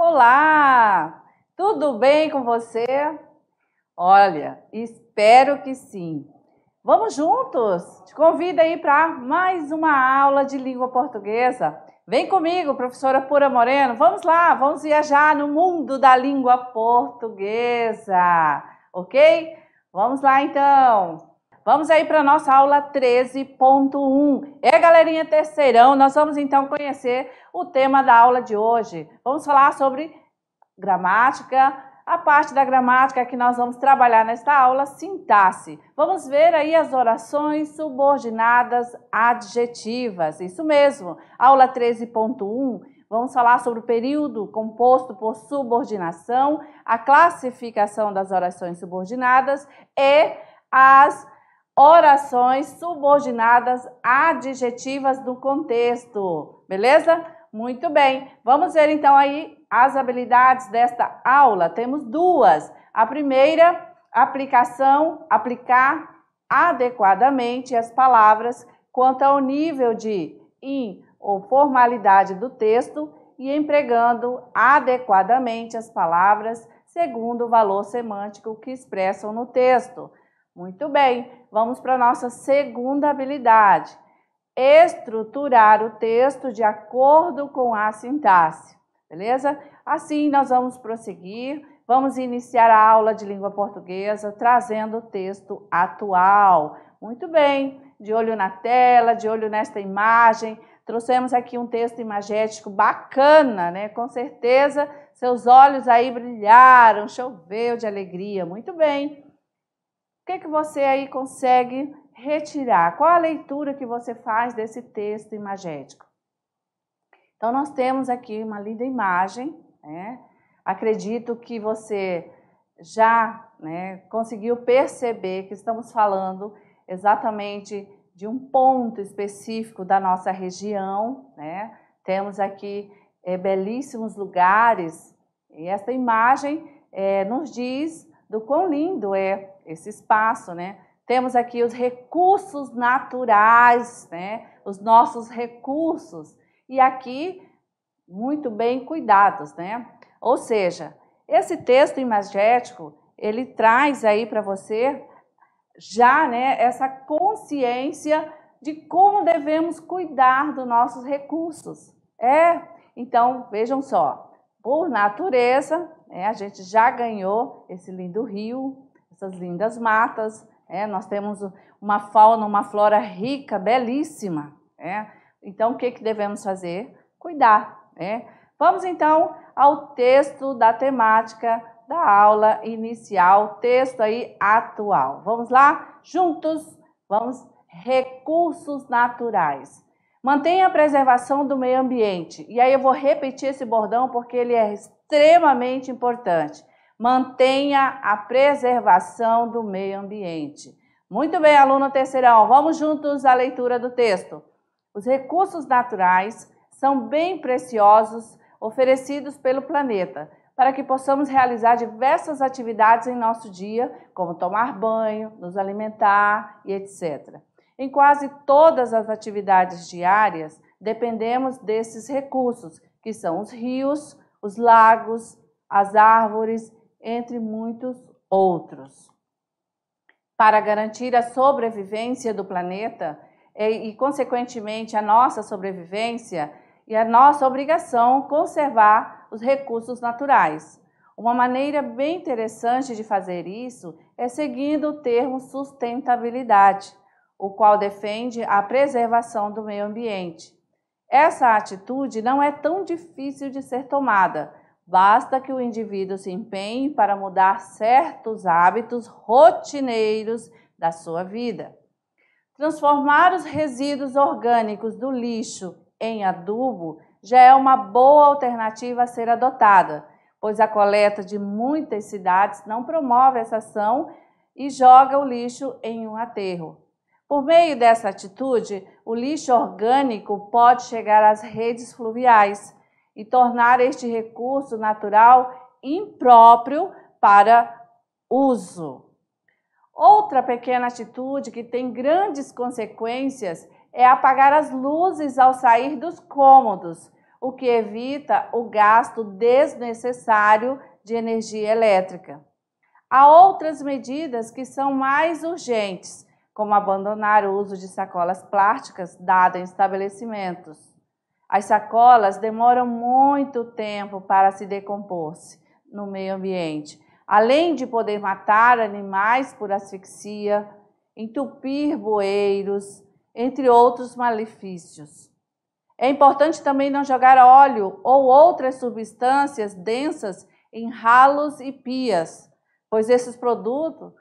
Olá! Tudo bem com você? Olha, espero que sim. Vamos juntos? Te convido aí para mais uma aula de língua portuguesa. Vem comigo, professora Pura Moreno. Vamos lá, vamos viajar no mundo da língua portuguesa, ok? Vamos lá então. Vamos aí para a nossa aula 13.1. Galerinha terceirão, nós vamos então conhecer o tema da aula de hoje. Vamos falar sobre gramática, a parte da gramática que nós vamos trabalhar nesta aula, sintaxe. Vamos ver aí as orações subordinadas adjetivas. Isso mesmo, aula 13.1. Vamos falar sobre o período composto por subordinação, a classificação das orações subordinadas e as orações subordinadas adjetivas do contexto, beleza? Muito bem, vamos ver então aí as habilidades desta aula. Temos duas. A primeira, aplicar adequadamente as palavras quanto ao nível de ou formalidade do texto e empregando adequadamente as palavras segundo o valor semântico que expressam no texto. Muito bem, vamos para a nossa segunda habilidade. Estruturar o texto de acordo com a sintaxe, beleza? Assim nós vamos prosseguir, vamos iniciar a aula de língua portuguesa trazendo o texto atual. Muito bem, de olho na tela, de olho nesta imagem, trouxemos aqui um texto imagético bacana, né? Com certeza seus olhos aí brilharam, choveu de alegria, muito bem. O que você aí consegue retirar? Qual a leitura que você faz desse texto imagético? Então, nós temos aqui uma linda imagem, né? Acredito que você já conseguiu perceber que estamos falando exatamente de um ponto específico da nossa região, né? Temos aqui belíssimos lugares e essa imagem nos diz do quão lindo é esse espaço, né? Temos aqui os recursos naturais, né? Os nossos recursos. E aqui, muito bem cuidados, né? Ou seja, esse texto imagético, ele traz aí para você já, né, essa consciência de como devemos cuidar dos nossos recursos. Então, vejam só, por natureza, a gente já ganhou esse lindo rio, essas lindas matas, nós temos uma fauna, uma flora rica, belíssima. Então, o que devemos fazer? Cuidar. Vamos então ao texto da temática da aula inicial, texto aí atual. Vamos lá? Juntos, vamos. Recursos naturais. Mantenha a preservação do meio ambiente. E aí eu vou repetir esse bordão porque ele é extremamente importante. Mantenha a preservação do meio ambiente. Muito bem, aluno terceirão, vamos juntos à leitura do texto. Os recursos naturais são bem preciosos, oferecidos pelo planeta, para que possamos realizar diversas atividades em nosso dia, como tomar banho, nos alimentar e etc. Em quase todas as atividades diárias, dependemos desses recursos, que são os rios, os lagos, as árvores, entre muitos outros. Para garantir a sobrevivência do planeta e, consequentemente, a nossa sobrevivência, e a nossa obrigação conservar os recursos naturais. Uma maneira bem interessante de fazer isso é seguindo o termo sustentabilidade, o qual defende a preservação do meio ambiente. Essa atitude não é tão difícil de ser tomada, basta que o indivíduo se empenhe para mudar certos hábitos rotineiros da sua vida. Transformar os resíduos orgânicos do lixo em adubo já é uma boa alternativa a ser adotada, pois a coleta de muitas cidades não promove essa ação e joga o lixo em um aterro. Por meio dessa atitude, o lixo orgânico pode chegar às redes fluviais e tornar este recurso natural impróprio para uso. Outra pequena atitude que tem grandes consequências é apagar as luzes ao sair dos cômodos, o que evita o gasto desnecessário de energia elétrica. Há outras medidas que são mais urgentes, como abandonar o uso de sacolas plásticas dadas em estabelecimentos. As sacolas demoram muito tempo para se decompor-se no meio ambiente, além de poder matar animais por asfixia, entupir bueiros, entre outros malefícios. É importante também não jogar óleo ou outras substâncias densas em ralos e pias, pois esse produto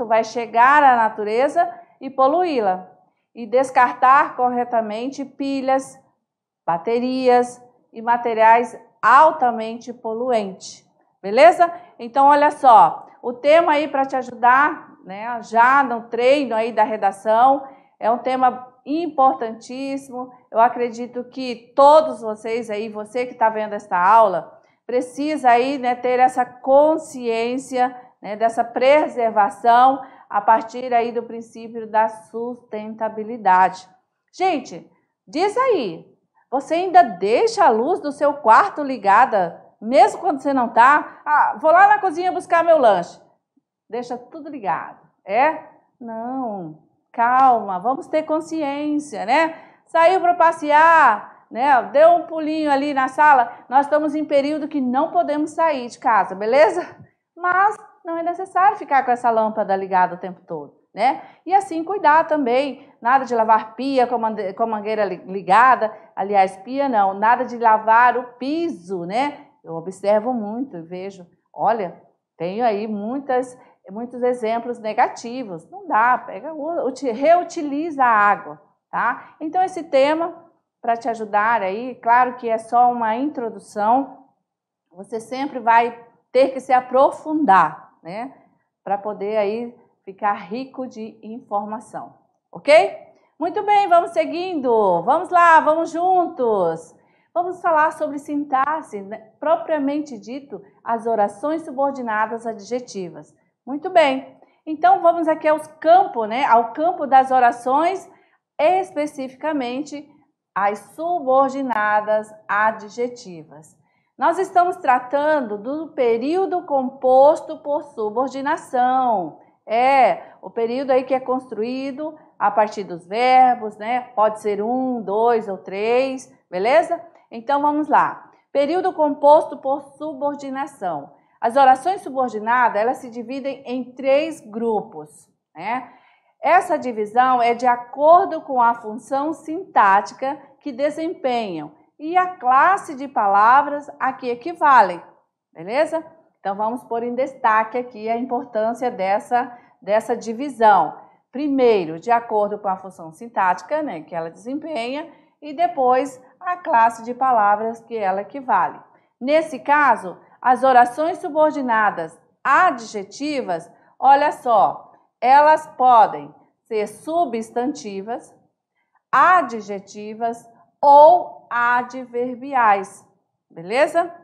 vai chegar à natureza e poluí-la. E descartar corretamente pilhas, baterias e materiais altamente poluentes. Beleza? Então, olha só, o tema aí para te ajudar, né, já no treino aí da redação, é um tema importantíssimo. Eu acredito que todos vocês aí, você que está vendo esta aula, precisa aí, né, ter essa consciência, né, dessa preservação a partir aí do princípio da sustentabilidade. Gente, diz aí, você ainda deixa a luz do seu quarto ligada, mesmo quando você não está? Ah, vou lá na cozinha buscar meu lanche. Deixa tudo ligado. É? Não. Calma, vamos ter consciência, né? Saiu para passear, né? Deu um pulinho ali na sala. Nós estamos em período que não podemos sair de casa, beleza? Mas não é necessário ficar com essa lâmpada ligada o tempo todo, né? E assim cuidar também, nada de lavar pia com a mangueira ligada, aliás, pia não, nada de lavar o piso, né? Eu observo muito e vejo, olha, tenho aí muitos exemplos negativos, não dá, reutiliza a água, tá? Então esse tema, para te ajudar aí, claro que é só uma introdução, você sempre vai ter que se aprofundar, né? Para poder aí ficar rico de informação, ok? Muito bem, vamos seguindo. Vamos lá, vamos juntos. Vamos falar sobre sintaxe, né? Propriamente dito, as orações subordinadas adjetivas. Muito bem. Então, vamos aqui aos campos, né? Ao campo das orações, especificamente as subordinadas adjetivas. Nós estamos tratando do período composto por subordinação. É o período aí que é construído a partir dos verbos, né? Pode ser 1, 2 ou 3, beleza? Então, vamos lá. Período composto por subordinação. As orações subordinadas, elas se dividem em 3 grupos, né? Essa divisão é de acordo com a função sintática que desempenham e a classe de palavras a que equivalem, beleza? Então, vamos pôr em destaque aqui a importância dessa divisão. Primeiro, de acordo com a função sintática, né, que ela desempenha, e depois a classe de palavras que ela equivale. Nesse caso, as orações subordinadas adjetivas, olha só, elas podem ser substantivas, adjetivas ou adverbiais, beleza?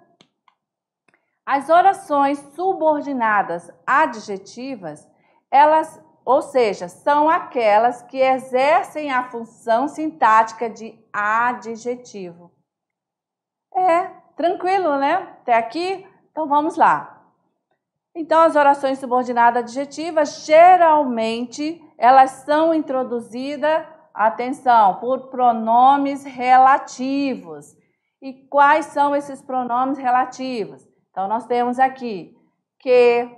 As orações subordinadas adjetivas, elas, ou seja, são aquelas que exercem a função sintática de adjetivo. É, tranquilo, né? Até aqui? Então, vamos lá. Então, as orações subordinadas adjetivas, geralmente, elas são introduzidas, atenção, por pronomes relativos. E quais são esses pronomes relativos? Então, nós temos aqui que,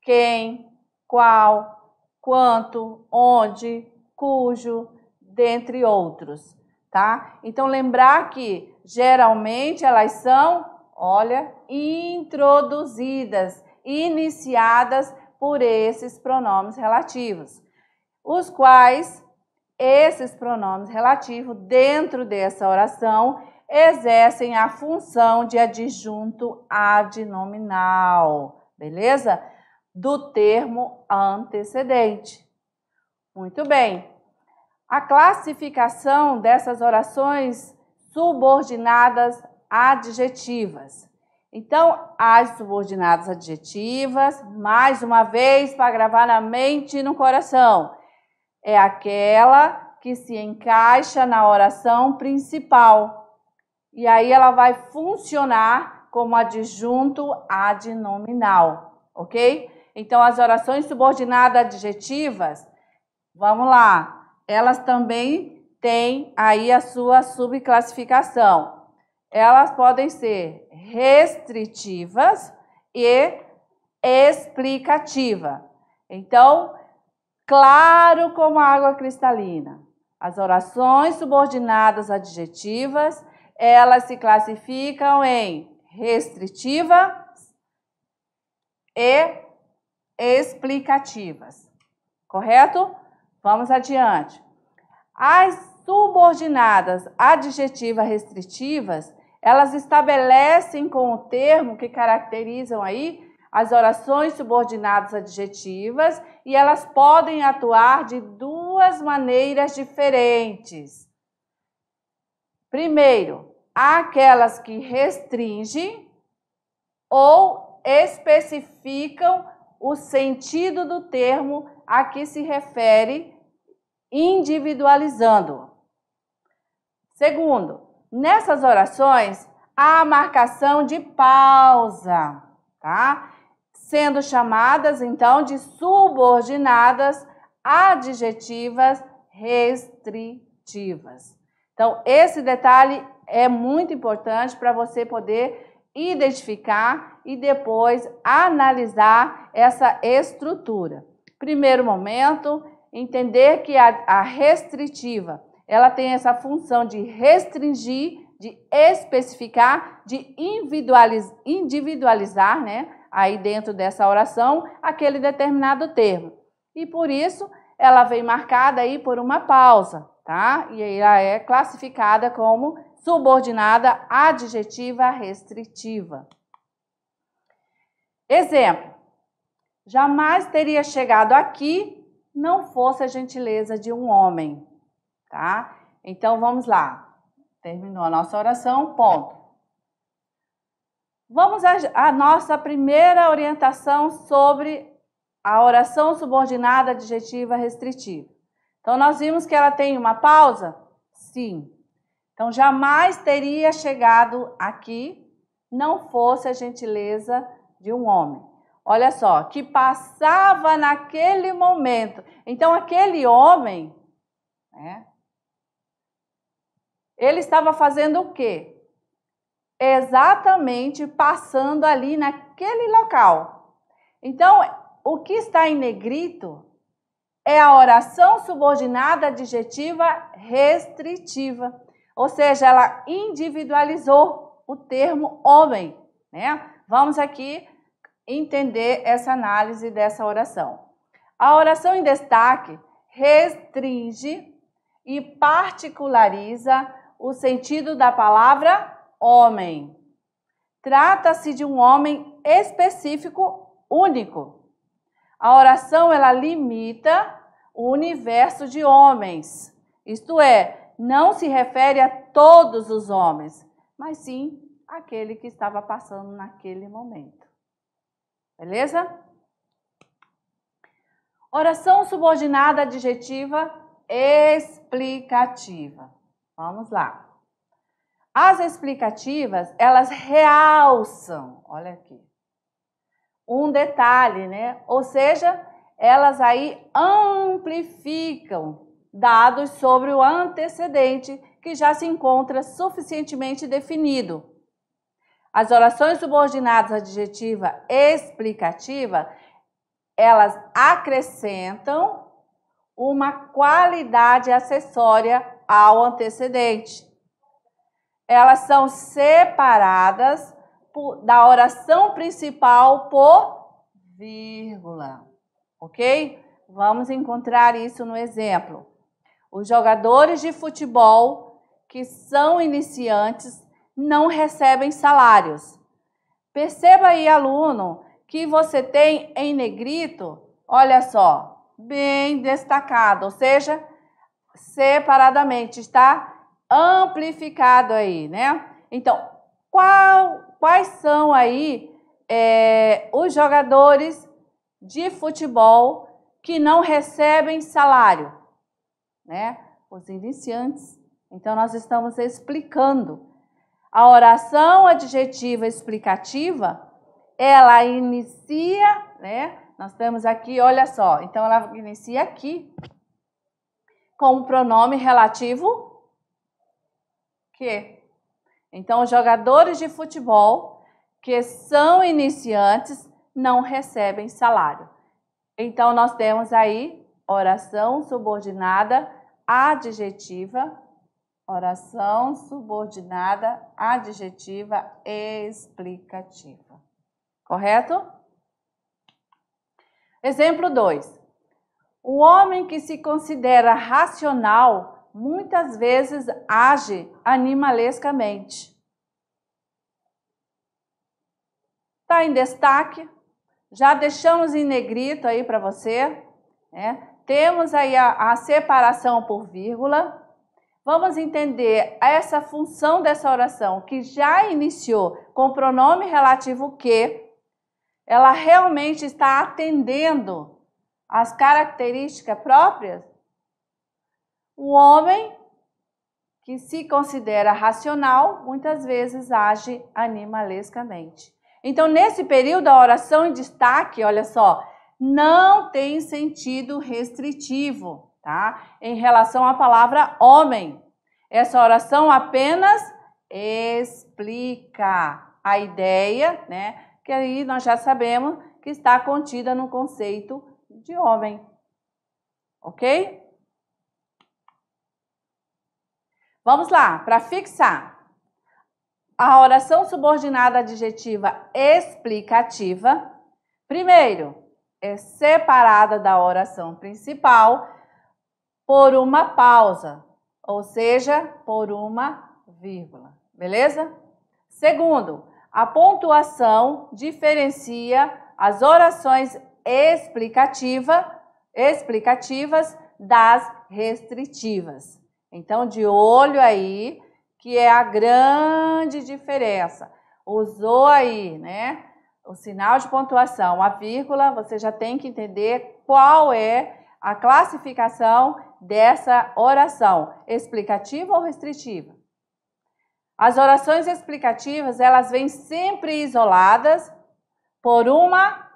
quem, qual, quanto, onde, cujo, dentre outros, tá? Então, lembrar que, geralmente, elas são, olha, introduzidas, iniciadas por esses pronomes relativos, os quais, esses pronomes relativos, dentro dessa oração, exercem a função de adjunto adnominal, beleza? Do termo antecedente. Muito bem. A classificação dessas orações subordinadas adjetivas. Então, as subordinadas adjetivas, mais uma vez, para gravar na mente e no coração, é aquela que se encaixa na oração principal. e aí ela vai funcionar como adjunto adnominal, ok? Então, as orações subordinadas adjetivas, vamos lá, elas também têm aí a sua subclassificação. Elas podem ser restritivas e explicativa. Então, claro como a água cristalina. As orações subordinadas adjetivas, elas se classificam em restritivas e explicativas. Correto? Vamos adiante. As subordinadas adjetivas restritivas, elas estabelecem com o termo que caracterizam aí as orações subordinadas adjetivas e elas podem atuar de duas maneiras diferentes. Primeiro, aquelas que restringem ou especificam o sentido do termo a que se refere, individualizando. Segundo, nessas orações há a marcação de pausa, tá? Sendo chamadas, então, de subordinadas adjetivas restritivas. Então, esse detalhe é muito importante para você poder identificar e depois analisar essa estrutura. Primeiro momento, entender que a restritiva, ela tem essa função de restringir, de especificar, de individualizar, né, aí dentro dessa oração, aquele determinado termo. E por isso, ela vem marcada aí por uma pausa, tá? E aí ela é classificada como subordinada adjetiva restritiva. Exemplo, jamais teria chegado aqui não fosse a gentileza de um homem, tá? Então, vamos lá. Terminou a nossa oração, ponto. Vamos à nossa primeira orientação sobre a oração subordinada adjetiva restritiva. Então, nós vimos que ela tem uma pausa? Sim. Então, jamais teria chegado aqui não fosse a gentileza de um homem. Olha só, que passava naquele momento. Então, aquele homem, né, ele estava fazendo o quê? Exatamente passando ali naquele local. Então, o que está em negrito é a oração subordinada adjetiva restritiva. Ou seja, ela individualizou o termo homem, né? Vamos aqui entender essa análise dessa oração. A oração em destaque restringe e particulariza o sentido da palavra homem. Trata-se de um homem específico, único. A oração, ela limita o universo de homens. Isto é, não se refere a todos os homens, mas sim àquele que estava passando naquele momento. Beleza? Oração subordinada adjetiva explicativa. Vamos lá. As explicativas, elas realçam, olha aqui, um detalhe, né? Ou seja, elas aí amplificam dados sobre o antecedente que já se encontra suficientemente definido. As orações subordinadas adjetiva explicativa, elas acrescentam uma qualidade acessória ao antecedente. Elas são separadas da oração principal por vírgula, ok? Vamos encontrar isso no exemplo. Os jogadores de futebol que são iniciantes não recebem salários. Perceba aí, aluno, que você tem em negrito, olha só, bem destacado, ou seja, separadamente, está amplificado aí, né? Então, quais são aí os jogadores de futebol que não recebem salário, né? Os iniciantes. Então, nós estamos explicando. A oração adjetiva explicativa, ela inicia, né? Nós temos aqui, olha só, então ela inicia aqui com o pronome relativo que. Então, os jogadores de futebol que são iniciantes não recebem salário. Então, nós temos aí oração subordinada adjetiva, oração subordinada adjetiva explicativa. Correto? Exemplo 2. O homem que se considera racional muitas vezes age animalescamente. Está em destaque. Já deixamos em negrito aí para você, né? Temos aí a separação por vírgula. Vamos entender essa função dessa oração que já iniciou com o pronome relativo que. Ela realmente está atendendo às características próprias? O homem que se considera racional muitas vezes age animalescamente. Então, nesse período, a oração em destaque, olha só, não tem sentido restritivo, tá? Em relação à palavra homem. Essa oração apenas explica a ideia, né? Que aí nós já sabemos que está contida no conceito de homem. Ok? Vamos lá, para fixar. A oração subordinada adjetiva explicativa, primeiro, é separada da oração principal por uma pausa, ou seja, por uma vírgula, beleza? Segundo, a pontuação diferencia as orações explicativas das restritivas. Então, de olho aí, que é a grande diferença. Usou aí, né, o sinal de pontuação, a vírgula, você já tem que entender qual é a classificação dessa oração, explicativa ou restritiva. As orações explicativas, elas vêm sempre isoladas por uma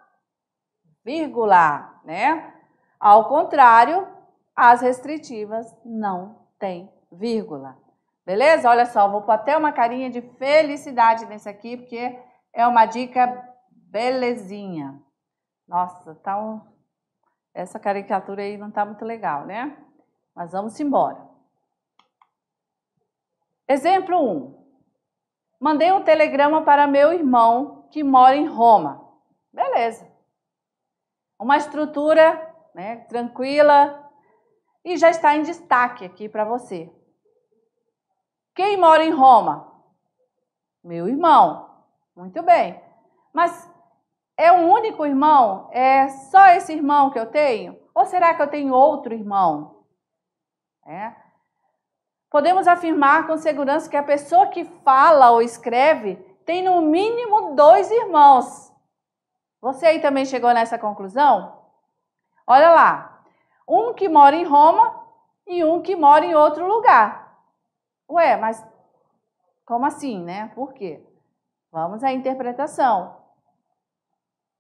vírgula, né? Ao contrário, as restritivas não têm vírgula. Beleza? Olha só, vou pôr até uma carinha de felicidade nesse aqui, porque é uma dica belezinha. Nossa, essa caricatura aí não tá muito legal, né? Mas vamos embora. Exemplo 1. Mandei um telegrama para meu irmão que mora em Roma. Beleza. Uma estrutura, né, tranquila e já está em destaque aqui para você. Quem mora em Roma? Meu irmão. Muito bem. Mas é um único irmão? É só esse irmão que eu tenho? Ou será que eu tenho outro irmão? Podemos afirmar com segurança que a pessoa que fala ou escreve tem no mínimo 2 irmãos. Você aí também chegou nessa conclusão? Olha lá. Um que mora em Roma e um que mora em outro lugar. Ué, mas como assim, né? Por quê? Vamos à interpretação.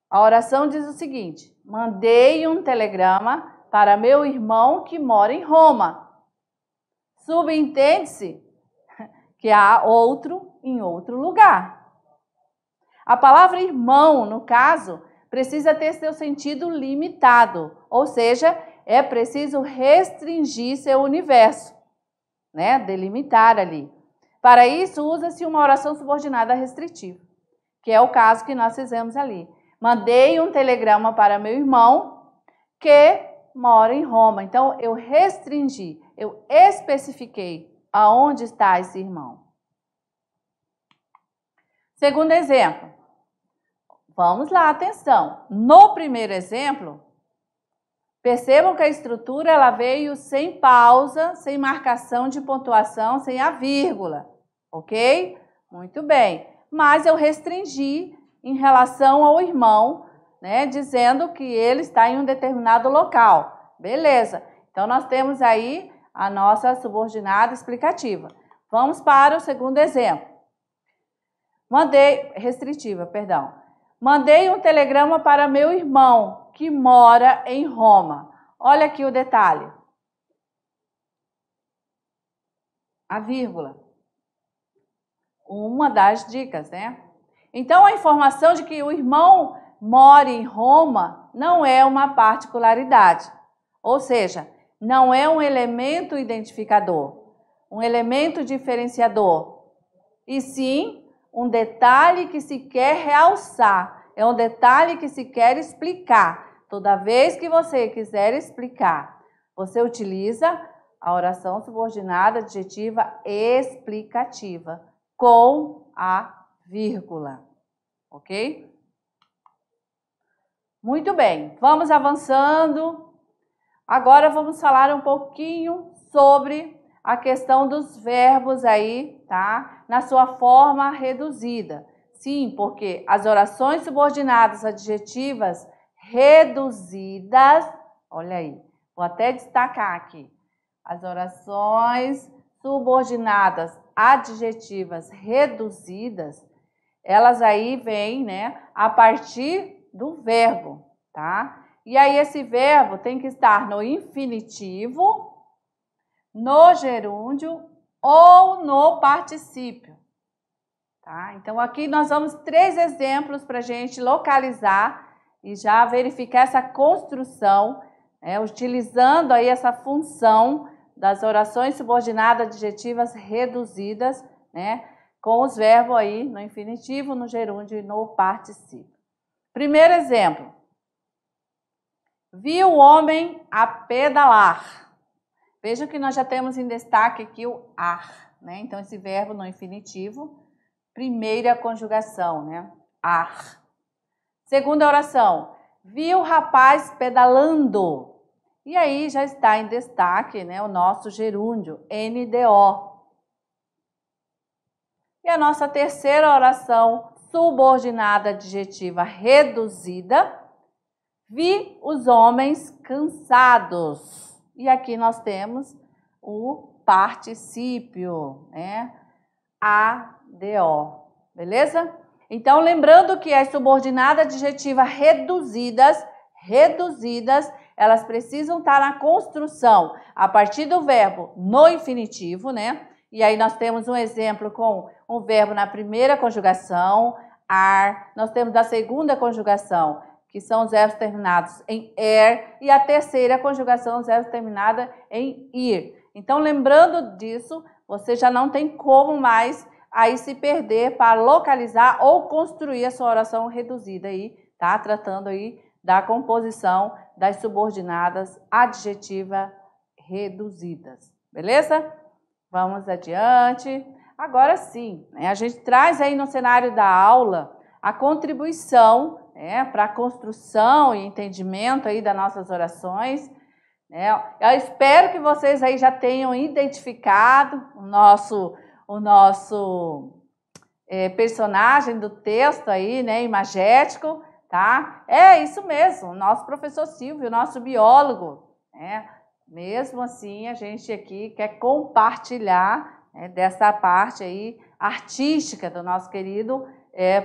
A oração diz o seguinte: mandei um telegrama para meu irmão que mora em Roma. Subentende-se que há outro em outro lugar. A palavra irmão, no caso, precisa ter seu sentido limitado, ou seja, é preciso restringir seu universo, né? Delimitar ali. Para isso, usa-se uma oração subordinada restritiva, que é o caso que nós fizemos ali. Mandei um telegrama para meu irmão que mora em Roma. Então, eu restringi, eu especifiquei aonde está esse irmão. Segundo exemplo. Vamos lá, atenção. No primeiro exemplo, percebam que a estrutura ela veio sem pausa, sem marcação de pontuação, sem a vírgula, ok? Muito bem. Mas eu restringi em relação ao irmão, né, dizendo que ele está em um determinado local. Beleza. Então, nós temos aí a nossa subordinada explicativa. Vamos para o segundo exemplo. restritiva, perdão. Mandei um telegrama para meu irmão, que mora em Roma. Olha aqui o detalhe. A vírgula. Uma das dicas, né? Então, a informação de que o irmão mora em Roma não é uma particularidade. Ou seja, não é um elemento identificador, um elemento diferenciador. E sim, um detalhe que se quer realçar. É um detalhe que se quer explicar. Toda vez que você quiser explicar, você utiliza a oração subordinada adjetiva explicativa com a vírgula, ok? Muito bem, vamos avançando. Agora vamos falar um pouquinho sobre a questão dos verbos aí, tá? Na sua forma reduzida. Sim, porque as orações subordinadas adjetivas reduzidas, olha aí, vou até destacar aqui. As orações subordinadas adjetivas reduzidas, elas aí vêm, né, a partir do verbo, tá? E aí esse verbo tem que estar no infinitivo, no gerúndio ou no particípio, tá? Então aqui nós vamos 3 exemplos para a gente localizar e já verificar essa construção, utilizando aí essa função das orações subordinadas adjetivas reduzidas, né, com os verbos aí no infinitivo, no gerúndio e no particípio. Primeiro exemplo. Vi o homem a pedalar. Vejam que nós já temos em destaque aqui o ar, né? Então esse verbo no infinitivo, primeira conjugação, né? Ar. Segunda oração. Vi o rapaz pedalando. E aí já está em destaque, né, o nosso gerúndio, NDO. E a nossa terceira oração subordinada adjetiva reduzida. Vi os homens cansados. E aqui nós temos o particípio, né, ADO. Beleza? Então, lembrando que as subordinadas adjetivas reduzidas, elas precisam estar na construção a partir do verbo no infinitivo, né? E aí nós temos um exemplo com um verbo na primeira conjugação, ar. Nós temos da segunda conjugação, que são os verbos terminados em er, e a terceira conjugação, os verbos terminados em ir. Então, lembrando disso, você já não tem como mais aí se perder para localizar ou construir a sua oração reduzida aí, tá? Tratando aí da composição das subordinadas adjetivas reduzidas. Beleza? Vamos adiante. Agora sim, né, a gente traz aí no cenário da aula a contribuição, né, para a construção e entendimento aí das nossas orações. Né? Eu espero que vocês aí já tenham identificado o nosso personagem do texto aí, né, imagético, tá? É isso mesmo, o nosso professor Silvio, o nosso biólogo, né? Mesmo assim, a gente aqui quer compartilhar, né, dessa parte aí artística do nosso querido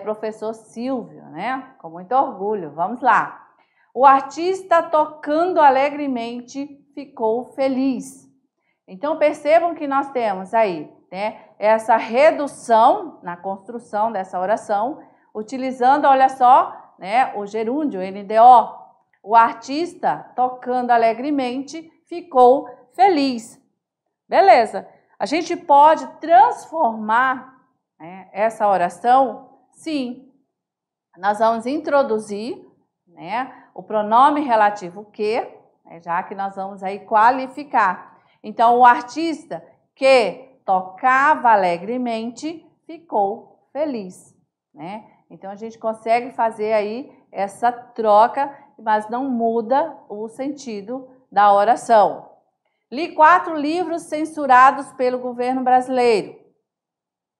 professor Silvio, né? Com muito orgulho. Vamos lá. O artista, tocando alegremente, ficou feliz. Então, percebam que nós temos aí, né, essa redução na construção dessa oração, utilizando, olha só, né, o gerúndio, NDO. O artista, tocando alegremente, ficou feliz. Beleza. A gente pode transformar, né, essa oração? Sim. Nós vamos introduzir, né, o pronome relativo que, né, já que nós vamos aí qualificar. Então, o artista que tocava alegremente ficou feliz, né? Então, a gente consegue fazer aí essa troca, mas não muda o sentido da oração. Li 4 livros censurados pelo governo brasileiro.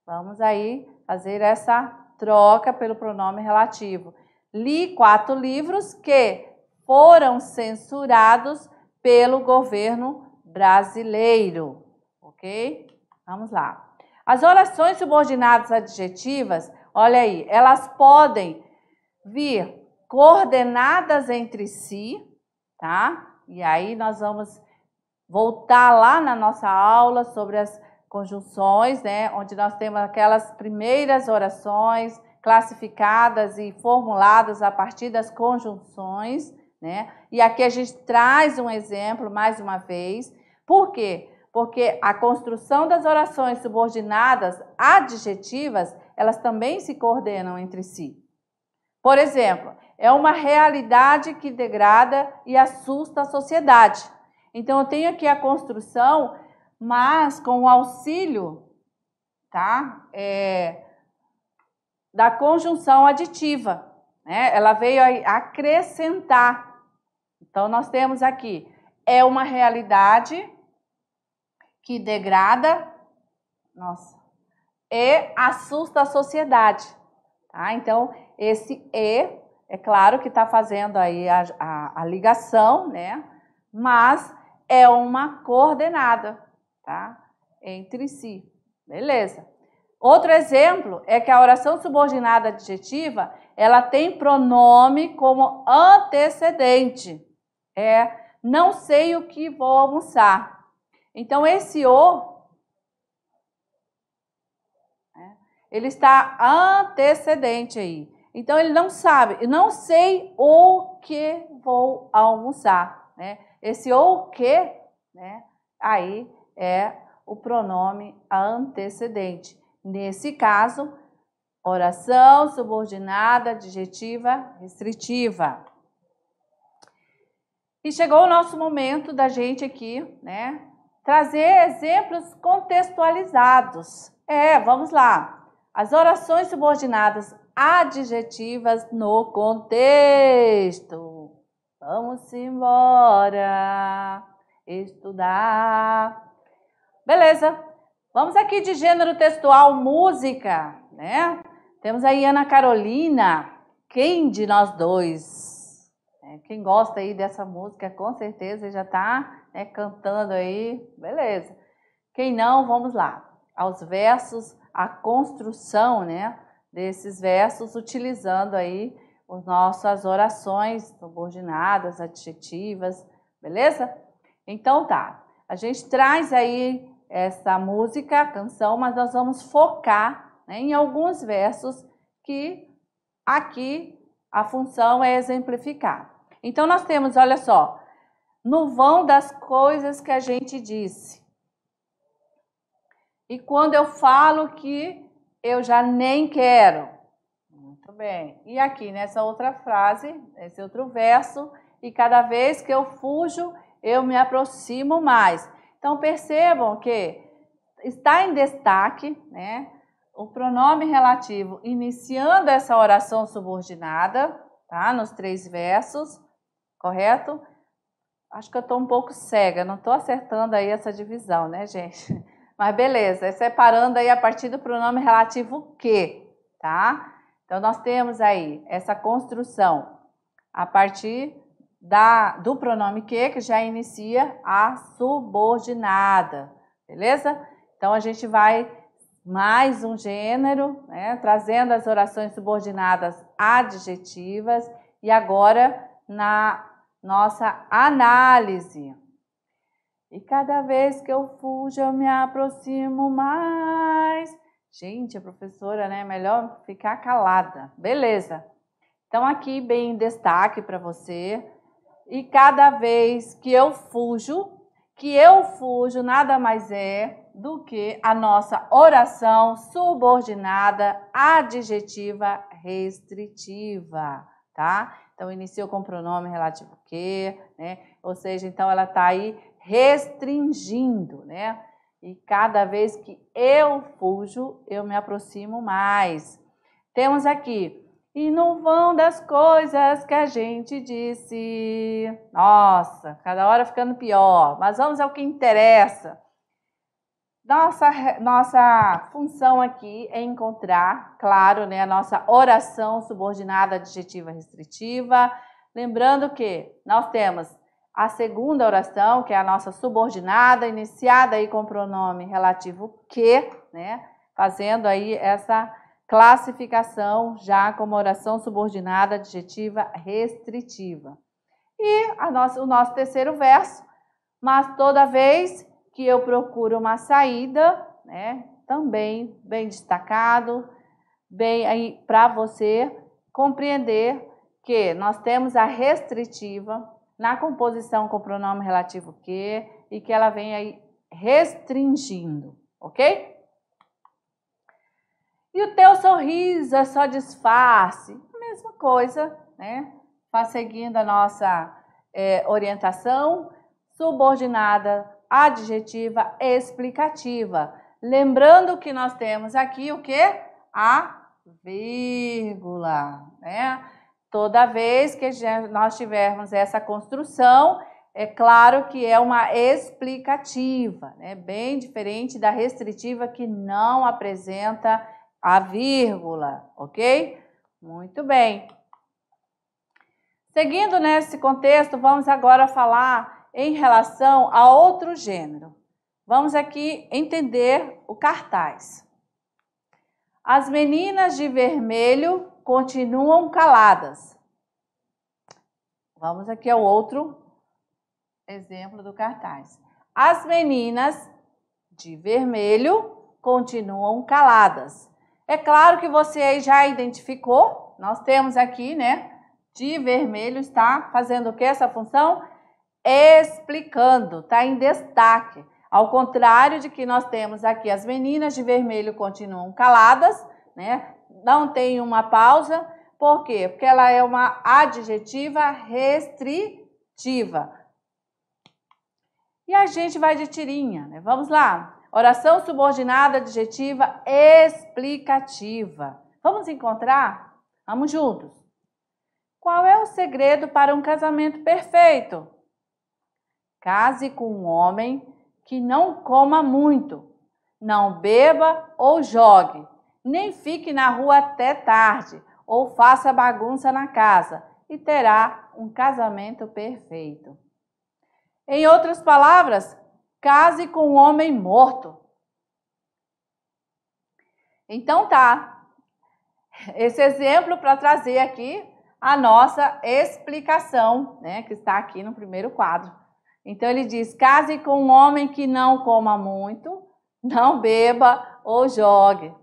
Vamos aí fazer essa troca pelo pronome relativo. Li 4 livros que foram censurados pelo governo brasileiro. Ok? Vamos lá. As orações subordinadas adjetivas, Olha aí, elas podem vir coordenadas entre si, tá? E aí nós vamos voltar lá na nossa aula sobre as conjunções, né? Onde nós temos aquelas primeiras orações classificadas e formuladas a partir das conjunções, né? E aqui a gente traz um exemplo mais uma vez. Por quê? Porque a construção das orações subordinadas adjetivas, elas também se coordenam entre si. Por exemplo, é uma realidade que degrada e assusta a sociedade. Então, eu tenho aqui a construção, mas com o auxílio, tá? Da conjunção aditiva, né? Ela veio a acrescentar. Então, nós temos aqui, é uma realidade que degrada, e assusta a sociedade, tá? Então, esse "e", é claro que está fazendo aí a ligação, né? Mas é uma coordenada, tá? Entre si, beleza? Outro exemplo é que a oração subordinada adjetiva, ela tem pronome como antecedente. Não sei o que vou almoçar. Então, esse "o", ele está antecedente aí. Então, ele não sabe, eu não sei o que vou almoçar, né? Esse "o que", né? Aí é o pronome antecedente. Nesse caso, oração subordinada adjetiva restritiva. E chegou o nosso momento da gente aqui, né, trazer exemplos contextualizados. Vamos lá. As orações subordinadas adjetivas no contexto. Vamos embora estudar. Beleza. Vamos aqui de gênero textual música, né? Temos aí Ana Carolina. Quem de nós dois? Quem gosta aí dessa música, com certeza já está, né, cantando aí. Beleza. Quem não, vamos lá. Aos versos, a construção, né, desses versos, utilizando aí as nossas orações subordinadas, adjetivas, beleza? Então tá, a gente traz aí essa música, canção, mas nós vamos focar, né, em alguns versos que aqui a função é exemplificar. Então nós temos, olha só, no vão das coisas que a gente disse. E quando eu falo que eu já nem quero. Muito bem. E aqui nessa outra frase, esse outro verso, e cada vez que eu fujo, eu me aproximo mais. Então percebam que está em destaque, né, o pronome relativo iniciando essa oração subordinada, tá? Nos 3 versos, correto? Acho que eu estou um pouco cega, não estou acertando aí essa divisão, né, gente? Mas beleza, separando aí a partir do pronome relativo que, tá? Então, nós temos aí essa construção a partir do pronome que já inicia a subordinada, beleza? Então, a gente vai mais um gênero, né, trazendo as orações subordinadas adjetivas e agora na nossa análise. E cada vez que eu fujo, eu me aproximo mais. Gente, a professora, né? Melhor ficar calada. Beleza. Então, aqui bem em destaque para você. E cada vez que eu fujo nada mais é do que a nossa oração subordinada adjetiva restritiva, tá? Então, iniciou com o pronome relativo que, né? Ou seja, então ela está aí restringindo, né? E cada vez que eu fujo, eu me aproximo mais. Temos aqui, e no vão das coisas que a gente disse. Nossa, cada hora ficando pior, mas vamos ao que interessa. Nossa função aqui é encontrar, claro, né, a nossa oração subordinada adjetiva restritiva. Lembrando que nós temos a segunda oração, que é a nossa subordinada, iniciada aí com o pronome relativo que, né, fazendo aí essa classificação já como oração subordinada adjetiva restritiva. E o nosso terceiro verso, mas toda vez que eu procuro uma saída, né, também bem destacado, bem aí para você compreender que nós temos a restritiva na composição com o pronome relativo que e que ela vem aí restringindo, ok? E o teu sorriso é só disfarce, a mesma coisa, né? Vai seguindo a nossa orientação, subordinada, adjetiva, explicativa. Lembrando que nós temos aqui o quê? A vírgula, né? Toda vez que nós tivermos essa construção, é claro que é uma explicativa, né? Bem diferente da restritiva que não apresenta a vírgula, ok? Muito bem. Seguindo nesse contexto, vamos agora falar em relação a outro gênero. Vamos aqui entender o cartaz. As meninas de vermelho continuam caladas. Vamos aqui ao outro exemplo do cartaz. As meninas de vermelho continuam caladas. É claro que você aí já identificou, nós temos aqui, né, de vermelho está fazendo o que essa função? Explicando, está em destaque. Ao contrário de que nós temos aqui, as meninas de vermelho continuam caladas, né? Não tem uma pausa. Por quê? Porque ela é uma adjetiva restritiva. E a gente vai de tirinha, né? Vamos lá. Oração subordinada adjetiva explicativa. Vamos encontrar? Vamos juntos. Qual é o segredo para um casamento perfeito? Case com um homem que não coma muito, não beba ou jogue, nem fique na rua até tarde ou faça bagunça na casa e terá um casamento perfeito. Em outras palavras, case com um homem morto. Então tá, esse exemplo para trazer aqui a nossa explicação, né, que está aqui no primeiro quadro. Então ele diz, case com um homem que não coma muito, não beba ou jogue.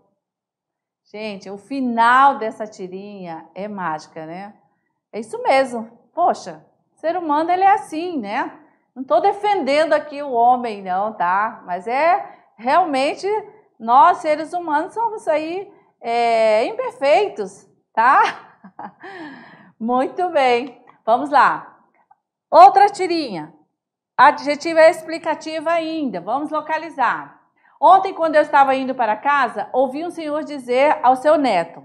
Gente, o final dessa tirinha é mágica, né? É isso mesmo. Poxa, o ser humano ele é assim, né? Não estou defendendo aqui o homem não, tá? Mas realmente nós seres humanos somos aí imperfeitos, tá? Muito bem. Vamos lá. Outra tirinha. Adjetiva explicativa ainda. Vamos localizar. Ontem, quando eu estava indo para casa, ouvi um senhor dizer ao seu neto,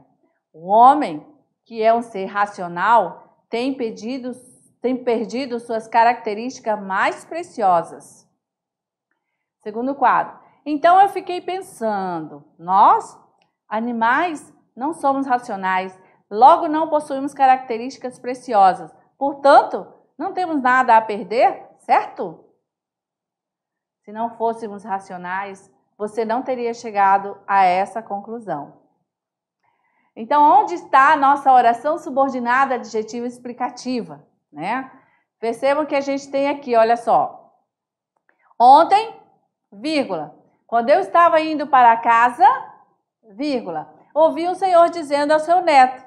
o homem, que é um ser racional, tem perdido suas características mais preciosas. Segundo quadro. Então, eu fiquei pensando, nós, animais, não somos racionais, logo não possuímos características preciosas. Portanto, não temos nada a perder, certo? Se não fôssemos racionais, você não teria chegado a essa conclusão. Então, onde está a nossa oração subordinada adjetiva explicativa, né? Percebam que a gente tem aqui, olha só. Ontem, vírgula. Quando eu estava indo para casa, vírgula. Ouvi um senhor dizendo ao seu neto,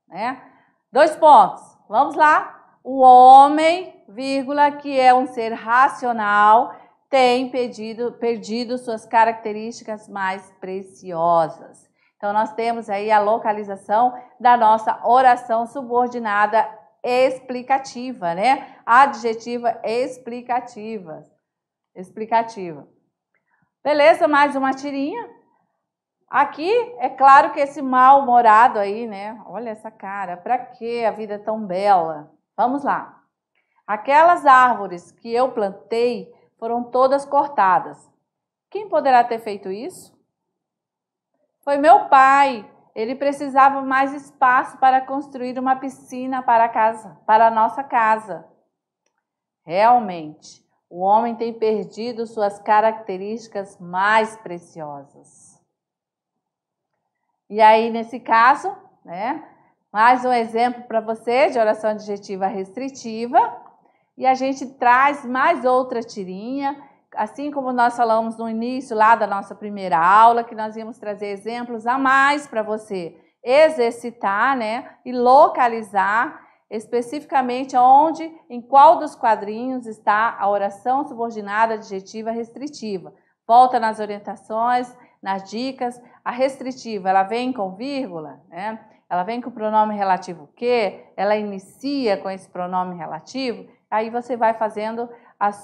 né? 2 pontos. Vamos lá. O homem, vírgula, que é um ser racional, tem perdido suas características mais preciosas. Então, nós temos aí a localização da nossa oração subordinada explicativa, né? Adjetiva explicativa. Beleza, mais uma tirinha. Aqui, é claro que esse mal-humorado aí, né? Olha essa cara, pra que a vida é tão bela? Vamos lá. Aquelas árvores que eu plantei foram todas cortadas. Quem poderá ter feito isso? Foi meu pai. Ele precisava mais espaço para construir uma piscina para a nossa casa. Realmente, o homem tem perdido suas características mais preciosas. E aí, nesse caso, né, mais um exemplo para você de oração adjetiva restritiva. E a gente traz mais outra tirinha, assim como nós falamos no início lá da nossa primeira aula, que nós íamos trazer exemplos a mais para você exercitar, né, e localizar especificamente onde, em qual dos quadrinhos está a oração subordinada adjetiva restritiva. Volta nas orientações, nas dicas. A restritiva, ela vem com vírgula, né? Ela vem com o pronome relativo que, ela inicia com esse pronome relativo, aí você vai fazendo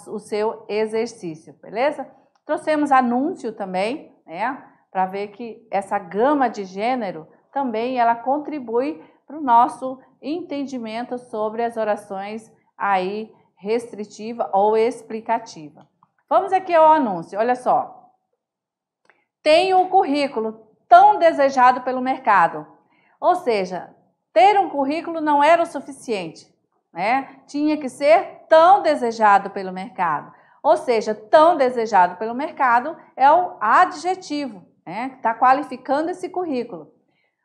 o seu exercício, beleza? Trouxemos anúncio também, né? Para ver que essa gama de gênero também ela contribui para o nosso entendimento sobre as orações aí restritiva ou explicativa. Vamos aqui ao anúncio, olha só. Tenho o currículo tão desejado pelo mercado. Ou seja, ter um currículo não era o suficiente, né? Tinha que ser tão desejado pelo mercado. Ou seja, tão desejado pelo mercado é o adjetivo, né? Que está qualificando esse currículo.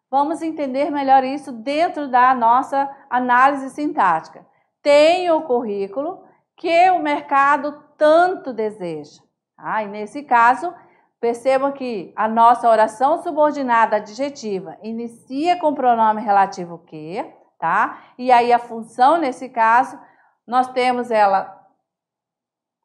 Vamos entender melhor isso dentro da nossa análise sintática. Tenho o currículo que o mercado tanto deseja. E nesse caso, percebam que a nossa oração subordinada adjetiva inicia com o pronome relativo que, tá? E aí a função, nesse caso, nós temos ela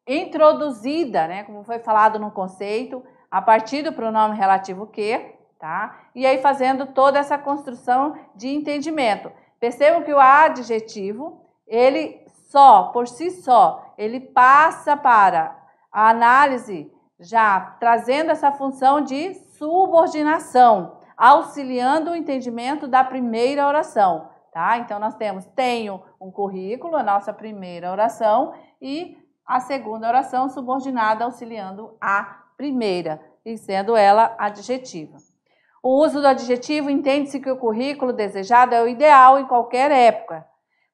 introduzida, né? Como foi falado no conceito, a partir do pronome relativo que, tá? E aí fazendo toda essa construção de entendimento. Percebam que o adjetivo, ele só, por si só, ele passa para a análise já trazendo essa função de subordinação, auxiliando o entendimento da primeira oração, tá? Então, nós temos, tenho um currículo, a nossa primeira oração, e a segunda oração subordinada, auxiliando a primeira, e sendo ela adjetiva. O uso do adjetivo, entende-se que o currículo desejado é o ideal em qualquer época.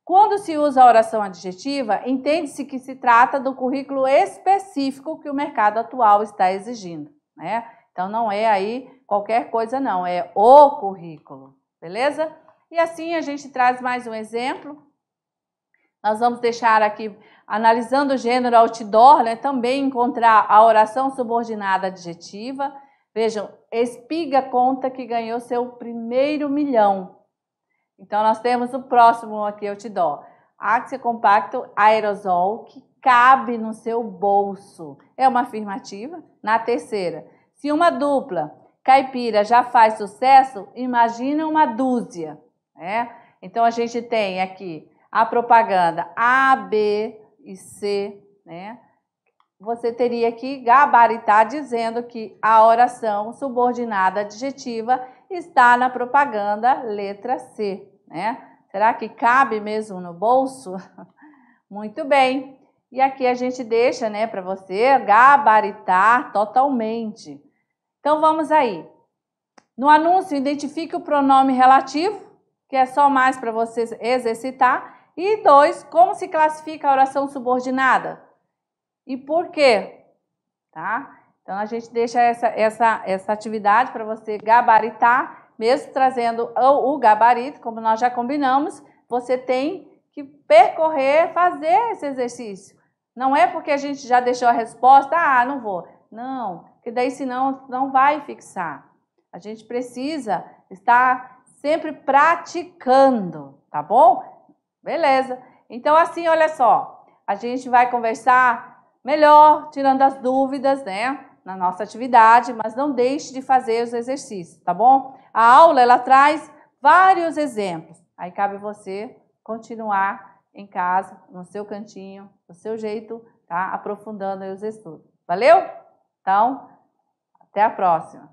Quando se usa a oração adjetiva, entende-se que se trata do currículo específico que o mercado atual está exigindo, né? Então, não é aí qualquer coisa não, é o currículo, beleza? E assim a gente traz mais um exemplo. Nós vamos deixar aqui, analisando o gênero outdoor, né, também encontrar a oração subordinada adjetiva. Vejam, Espiga conta que ganhou seu primeiro milhão. Então, nós temos o próximo aqui, outdoor. Axia compacto aerosol que cabe no seu bolso. É uma afirmativa. Na terceira, se uma dupla caipira já faz sucesso, imagina uma dúzia, né? Então, a gente tem aqui a propaganda A, B e C, né? Você teria que gabaritar dizendo que a oração subordinada adjetiva está na propaganda letra C, né? Será que cabe mesmo no bolso? Muito bem. E aqui a gente deixa, né, para você gabaritar totalmente. Então, vamos aí. No anúncio, identifique o pronome relativo, que é só mais para você exercitar. E 2, como se classifica a oração subordinada? E por quê? Tá? Então, a gente deixa essa atividade para você gabaritar, mesmo trazendo o gabarito, como nós já combinamos, você tem que percorrer, fazer esse exercício. Não é porque a gente já deixou a resposta, não vou. Não, porque daí senão não vai fixar. A gente precisa estar sempre praticando, tá bom? Beleza. Então, assim, olha só, a gente vai conversar melhor, tirando as dúvidas, né, na nossa atividade, mas não deixe de fazer os exercícios, tá bom? A aula, ela traz vários exemplos. Aí cabe você continuar em casa, no seu cantinho, do seu jeito, tá? Aprofundando aí os estudos. Valeu? Então, até a próxima.